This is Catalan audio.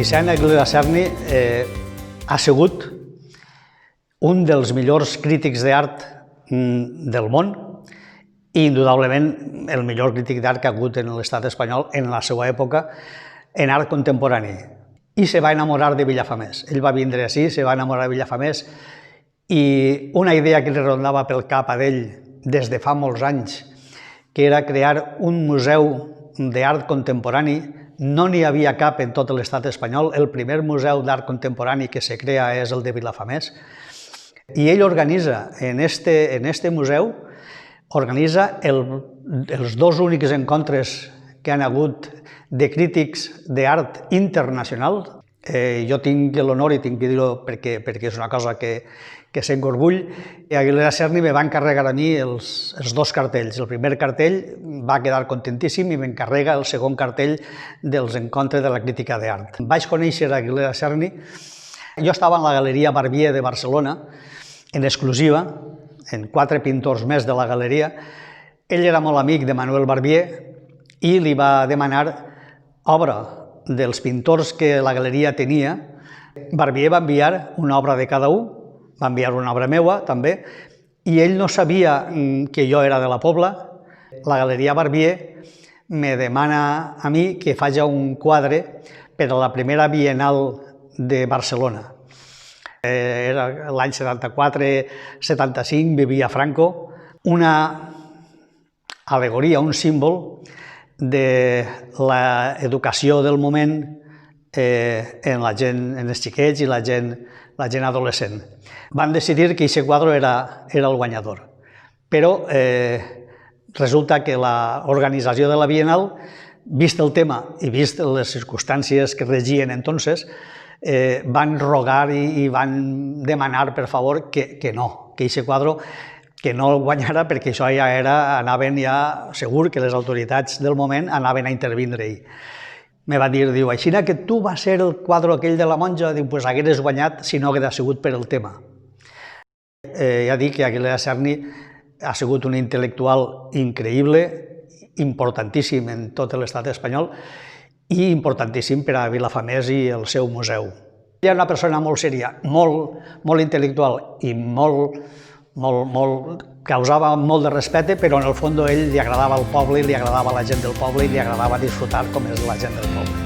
Vicent Aguilera Serni ha sigut un dels millors crítics d'art del món i, indudablement, el millor crític d'art que ha hagut en l'estat espanyol en la seva època en art contemporani. I se va enamorar de Vilafamés. Ell va vindre ací, se va enamorar de Vilafamés i una idea que li rondava pel cap a ell des de fa molts anys, que era crear un museu d'art contemporani. No n'hi havia cap en tot l'estat espanyol. El primer museu d'art contemporani que se crea és el de Vilafamés. I ell organitza, en este museu, els dos únics encontres que han hagut de crítics d'art internacional. Jo tinc l'honor, i tinc que dir-ho perquè és una cosa que sent orgull, i Aguilera Serni me va encarregar a mi els dos cartells. El primer cartell va quedar contentíssim i m'encarrega el segon cartell dels encontres de la crítica d'art. Vaig conèixer Aguilera Serni. Jo estava en la Galeria Barbier de Barcelona, en exclusiva, en 4 pintors més de la galeria. Ell era molt amic de Manuel Barbier i li va demanar obra dels pintors que la galeria tenia. Barbier va enviar una obra de cada un, va enviar una obra meua també, i ell no sabia que jo era de la Pobla. La Galeria Barbier me demana a mi que faci un quadre per a la primera Bienal de Barcelona. Era l'any 74-75, vivia Franco. Una al·legoria, un símbol de l'educació del moment en la gent, en els xiquets i la gent adolescent. Van decidir que aquest quadre era el guanyador, però resulta que l'organització de la Bienal, vist el tema i vist les circumstàncies que regien entonces, van rogar i van demanar, per favor, que no, que aquest quadre que no el guanyara, perquè això ja anaven segur que les autoritats del moment anaven a intervindre-hi. Me va dir, així que tu vas ser el quadre aquell de la monja, doncs hagueres guanyat si no hagués sigut per el tema. Ja dic que Aguilera Serni ha sigut un intel·lectual increïble, importantíssim en tot l'estat espanyol i importantíssim per a Vilafamés i el seu museu. Ell era una persona molt sèria, molt intel·lectual i causava molt de respecte, però en el fons a ell li agradava el poble, li agradava la gent del poble i li agradava disfrutar com és la gent del poble.